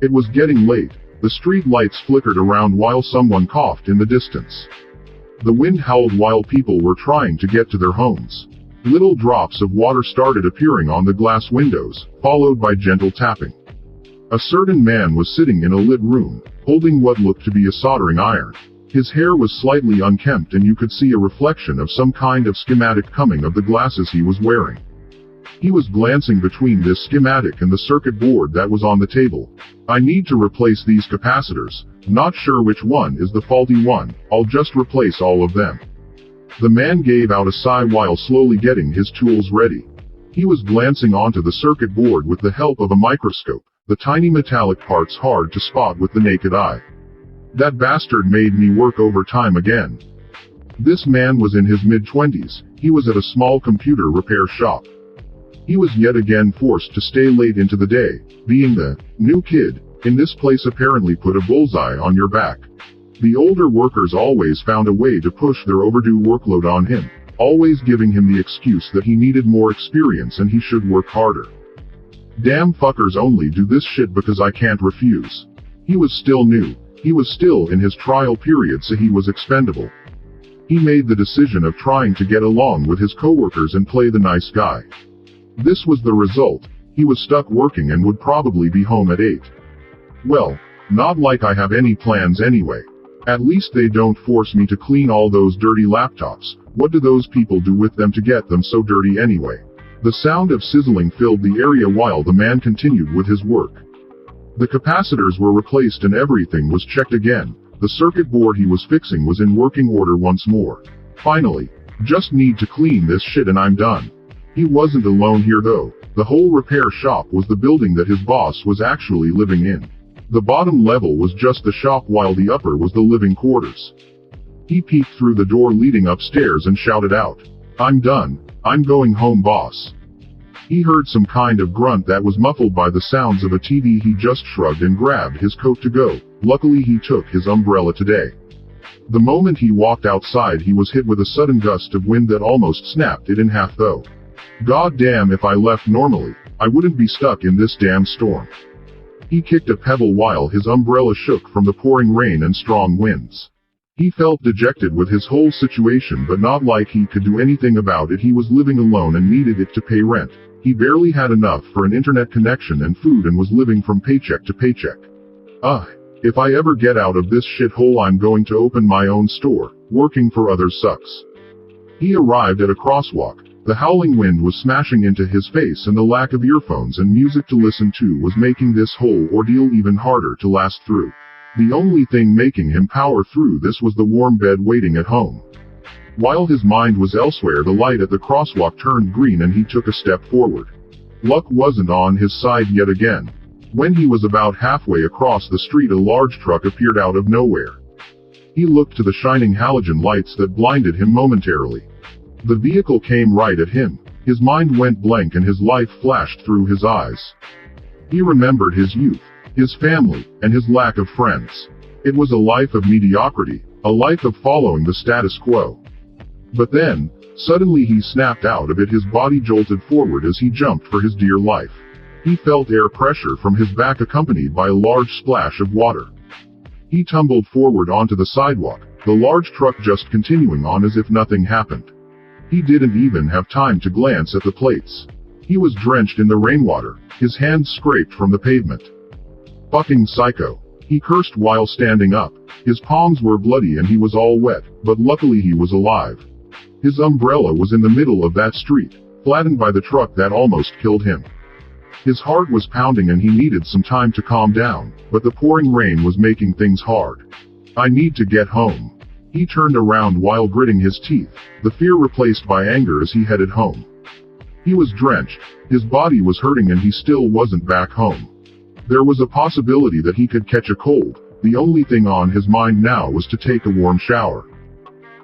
It was getting late. The street lights flickered around while someone coughed in the distance. The wind howled while people were trying to get to their homes. Little drops of water started appearing on the glass windows, followed by gentle tapping. A certain man was sitting in a lit room, holding what looked to be a soldering iron. His hair was slightly unkempt and you could see a reflection of some kind of schematic coming of the glasses he was wearing. He was glancing between this schematic and the circuit board that was on the table. I need to replace these capacitors. Not sure which one is the faulty one. I'll just replace all of them. The man gave out a sigh while slowly getting his tools ready. He was glancing onto the circuit board with the help of a microscope, the tiny metallic parts hard to spot with the naked eye. That bastard made me work overtime again. This man was in his mid-20s. He was at a small computer repair shop. He was yet again forced to stay late into the day. Being the new kid in this place apparently put a bullseye on your back. The older workers always found a way to push their overdue workload on him, always giving him the excuse that he needed more experience and he should work harder. Damn fuckers only do this shit because I can't refuse. He was still new. He was still in his trial period, so he was expendable. He made the decision of trying to get along with his coworkers and play the nice guy. This was the result. He was stuck working and would probably be home at 8. Well, not like I have any plans anyway. At least they don't force me to clean all those dirty laptops. What do those people do with them to get them so dirty anyway? The sound of sizzling filled the area while the man continued with his work. The capacitors were replaced and everything was checked again. The circuit board he was fixing was in working order once more. Finally, just need to clean this shit and I'm done. He wasn't alone here though. The whole repair shop was the building that his boss was actually living in. The bottom level was just the shop while the upper was the living quarters. He peeked through the door leading upstairs and shouted out, "I'm done. I'm going home, boss." He heard some kind of grunt that was muffled by the sounds of a TV. He just shrugged and grabbed his coat to go. Luckily he took his umbrella today. The moment he walked outside he was hit with a sudden gust of wind that almost snapped it in half though. God damn, if I left normally, I wouldn't be stuck in this damn storm. He kicked a pebble while his umbrella shook from the pouring rain and strong winds. He felt dejected with his whole situation but not like he could do anything about it. He was living alone and needed it to pay rent. He barely had enough for an internet connection and food and was living from paycheck to paycheck. If I ever get out of this shithole I'm going to open my own store. Working for others sucks. He arrived at a crosswalk. The howling wind was smashing into his face and the lack of earphones and music to listen to was making this whole ordeal even harder to last through. The only thing making him power through this was the warm bed waiting at home. While his mind was elsewhere, the light at the crosswalk turned green and he took a step forward. Luck wasn't on his side yet again. When he was about halfway across the street, a large truck appeared out of nowhere. He looked to the shining halogen lights that blinded him momentarily. The vehicle came right at him. His mind went blank and his life flashed through his eyes. He remembered his youth, his family, and his lack of friends. It was a life of mediocrity, a life of following the status quo. But then, suddenly he snapped out of it. His body jolted forward as he jumped for his dear life. He felt air pressure from his back accompanied by a large splash of water. He tumbled forward onto the sidewalk, the large truck just continuing on as if nothing happened. He didn't even have time to glance at the plates. He was drenched in the rainwater, his hands scraped from the pavement. Fucking psycho. He cursed while standing up. His palms were bloody and he was all wet, but luckily he was alive. His umbrella was in the middle of that street, flattened by the truck that almost killed him. His heart was pounding and he needed some time to calm down, but the pouring rain was making things hard. I need to get home. He turned around while gritting his teeth, the fear replaced by anger as he headed home. He was drenched, his body was hurting and he still wasn't back home. There was a possibility that he could catch a cold. The only thing on his mind now was to take a warm shower.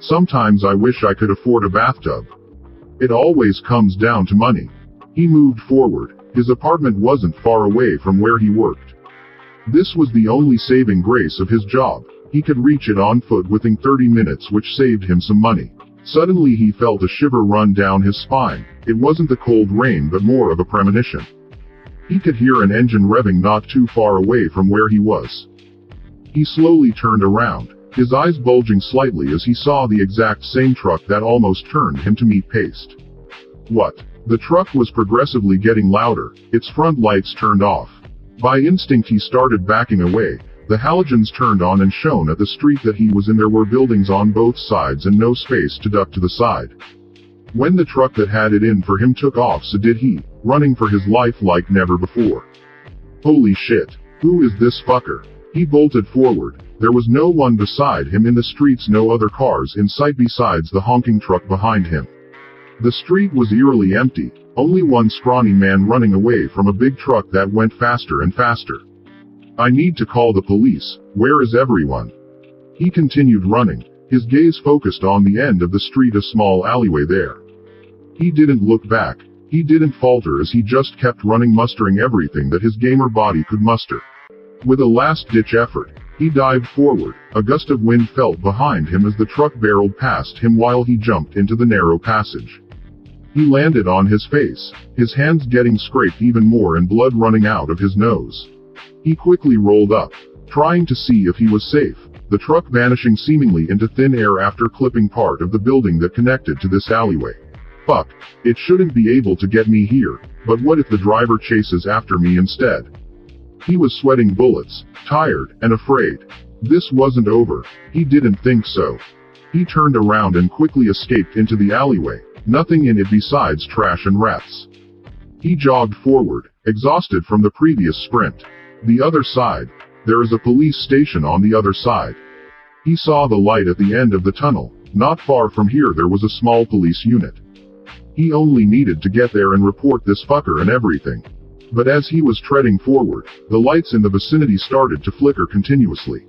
Sometimes I wish I could afford a bathtub. It always comes down to money. He moved forward. His apartment wasn't far away from where he worked. This was the only saving grace of his job. He could reach it on foot within 30 minutes, which saved him some money. Suddenly he felt a shiver run down his spine. It wasn't the cold rain but more of a premonition. He could hear an engine revving not too far away from where he was. He slowly turned around, his eyes bulging slightly as he saw the exact same truck that almost turned him to meat paste. What? The truck was progressively getting louder, its front lights turned off. By instinct he started backing away. The halogens turned on and shone at the street that he was in. There were buildings on both sides and no space to duck to the side. When the truck that had it in for him took off, so did he, running for his life like never before. Holy shit. Who is this fucker? He bolted forward. There was no one beside him in the streets, no other cars in sight besides the honking truck behind him. The street was eerily empty, only one scrawny man running away from a big truck that went faster and faster. I need to call the police. Where is everyone? He continued running, his gaze focused on the end of the street, a small alleyway there. He didn't look back. He didn't falter as he just kept running, mustering everything that his gamer body could muster. With a last-ditch effort, he dived forward. A gust of wind felt behind him as the truck barreled past him while he jumped into the narrow passage. He landed on his face, his hands getting scraped even more and blood running out of his nose. He quickly rolled up, trying to see if he was safe, the truck vanishing seemingly into thin air after clipping part of the building that connected to this alleyway. Fuck, it shouldn't be able to get me here, but what if the driver chases after me instead? He was sweating bullets, tired, and afraid. This wasn't over. He didn't think so. He turned around and quickly escaped into the alleyway, nothing in it besides trash and rats. He jogged forward, exhausted from the previous sprint. The other side. There is a police station on the other side. He saw the light at the end of the tunnel. Not far from here there was a small police unit. He only needed to get there and report this fucker and everything. But as he was treading forward, the lights in the vicinity started to flicker continuously.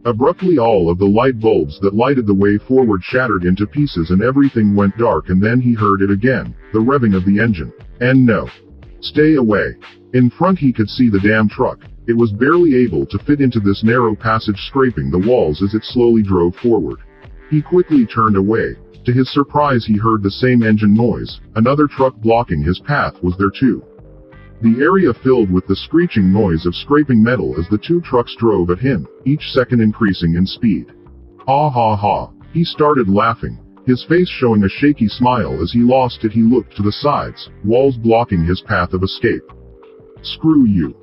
Abruptly all of the light bulbs that lighted the way forward shattered into pieces and everything went dark, and then he heard it again, the revving of the engine. And no. Stay away. In front he could see the damn truck. It was barely able to fit into this narrow passage, scraping the walls as it slowly drove forward. He quickly turned away. To his surprise he heard the same engine noise. Another truck blocking his path was there too. The area filled with the screeching noise of scraping metal as the two trucks drove at him, each second increasing in speed. Ha ha ha. He started laughing, his face showing a shaky smile as he lost it. He looked to the sides, walls blocking his path of escape. Screw you.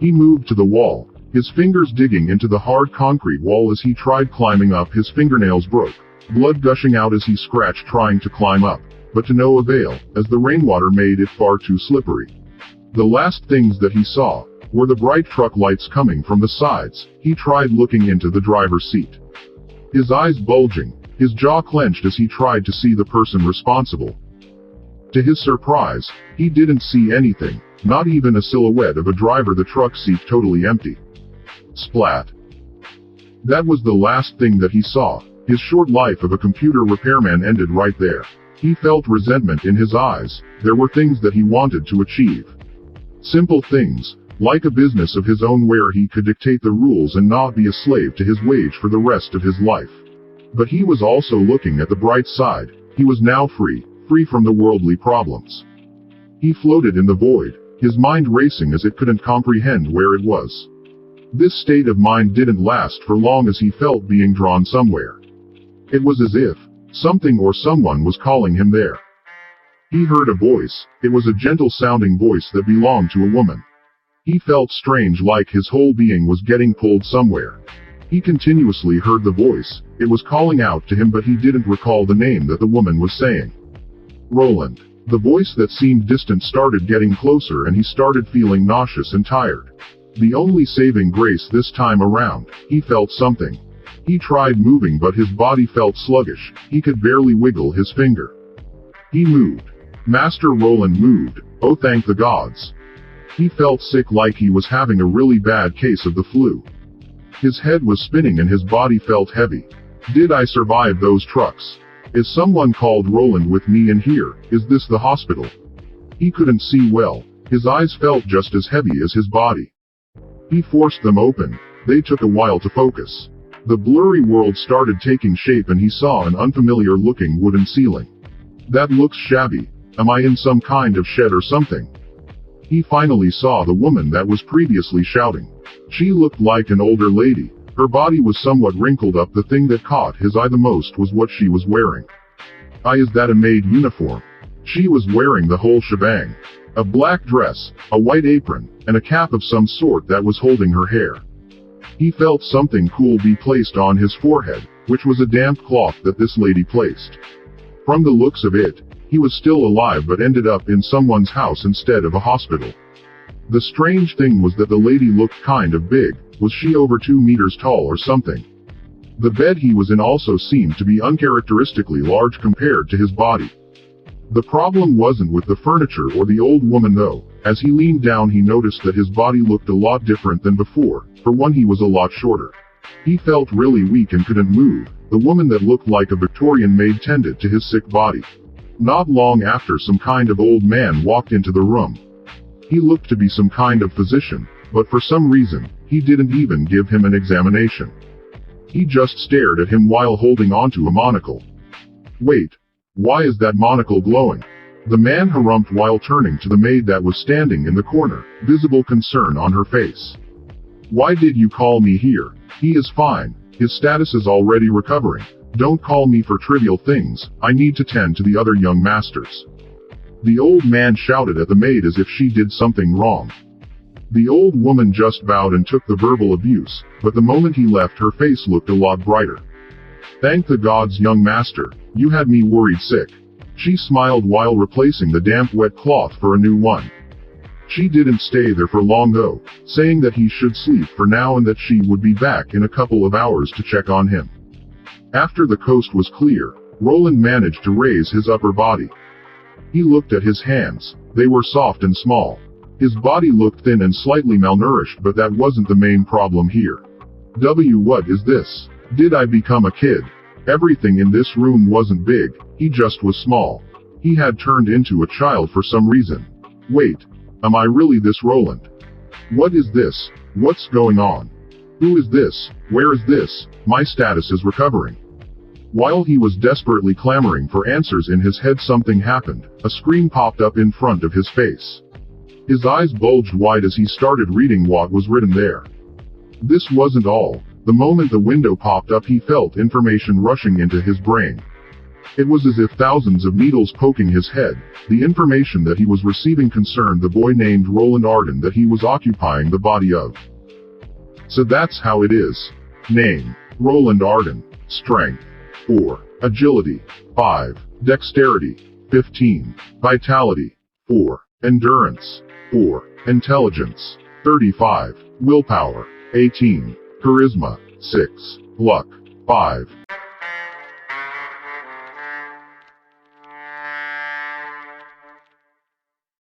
He moved to the wall, his fingers digging into the hard concrete wall as he tried climbing up. His fingernails broke, blood gushing out as he scratched trying to climb up, but to no avail, as the rainwater made it far too slippery. The last things that he saw were the bright truck lights coming from the sides. He tried looking into the driver's seat, his eyes bulging, his jaw clenched as he tried to see the person responsible. To his surprise, he didn't see anything, not even a silhouette of a driver, the truck seat totally empty. Splat. That was the last thing that he saw. His short life of a computer repairman ended right there. He felt resentment in his eyes. There were things that he wanted to achieve. Simple things, like a business of his own where he could dictate the rules and not be a slave to his wage for the rest of his life. But he was also looking at the bright side. He was now free from the worldly problems. He floated in the void, his mind racing as it couldn't comprehend where it was. This state of mind didn't last for long as he felt being drawn somewhere. It was as if something or someone was calling him there. He heard a voice. It was a gentle-sounding voice that belonged to a woman. He felt strange, like his whole being was getting pulled somewhere. He continuously heard the voice. It was calling out to him, but he didn't recall the name that the woman was saying. Roland. The voice that seemed distant started getting closer and he started feeling nauseous and tired. The only saving grace this time around, he felt something. He tried moving but his body felt sluggish. He could barely wiggle his finger. He moved. Master Roland moved. Oh, thank the gods. He felt sick, like he was having a really bad case of the flu. His head was spinning and his body felt heavy. Did I survive those trucks? Is someone called Roland with me in here? Is this the hospital? He couldn't see well. His eyes felt just as heavy as his body. He forced them open. They took a while to focus. The blurry world started taking shape and he saw an unfamiliar looking wooden ceiling. That looks shabby. Am I in some kind of shed or something? He finally saw the woman that was previously shouting. She looked like an older lady. Her body was somewhat wrinkled up. The thing that caught his eye the most was what she was wearing. Is that a maid uniform? She was wearing the whole shebang. A black dress, a white apron, and a cap of some sort that was holding her hair. He felt something cool be placed on his forehead, which was a damp cloth that this lady placed. From the looks of it, he was still alive but ended up in someone's house instead of a hospital. The strange thing was that the lady looked kind of big. Was she over 2 meters tall or something? The bed he was in also seemed to be uncharacteristically large compared to his body. The problem wasn't with the furniture or the old woman though. As he leaned down he noticed that his body looked a lot different than before. For one, he was a lot shorter. He felt really weak and couldn't move. The woman that looked like a Victorian maid tended to his sick body. Not long after, some kind of old man walked into the room. He looked to be some kind of physician, but for some reason, he didn't even give him an examination. He just stared at him while holding onto a monocle. Wait. Why is that monocle glowing? The man harumphed while turning to the maid that was standing in the corner, visible concern on her face. Why did you call me here? He is fine. His status is already recovering. Don't call me for trivial things. I need to tend to the other young masters. The old man shouted at the maid as if she did something wrong. The old woman just bowed and took the verbal abuse, but the moment he left her face looked a lot brighter. Thank the gods, young master. You had me worried sick. She smiled while replacing the damp wet cloth for a new one. She didn't stay there for long though, saying that he should sleep for now and that she would be back in a couple of hours to check on him. After the coast was clear, Roland managed to raise his upper body. He looked at his hands. They were soft and small. His body looked thin and slightly malnourished, but that wasn't the main problem here. What is this? Did I become a kid? Everything in this room wasn't big, he just was small. He had turned into a child for some reason. Wait. Am I really this Roland? What is this? What's going on? Who is this? Where is this? My status is recovering. While he was desperately clamoring for answers in his head, something happened. A screen popped up in front of his face. His eyes bulged wide as he started reading what was written there. This wasn't all. The moment the window popped up, he felt information rushing into his brain. It was as if thousands of needles poking his head. The information that he was receiving concerned the boy named Roland Arden that he was occupying the body of. So that's how it is. Name: Roland Arden. Strength: 4. Agility: 5. Dexterity: 15. Vitality: 4. Endurance: 4. Intelligence: 35. Willpower: 18. Charisma: 6. Luck: 5.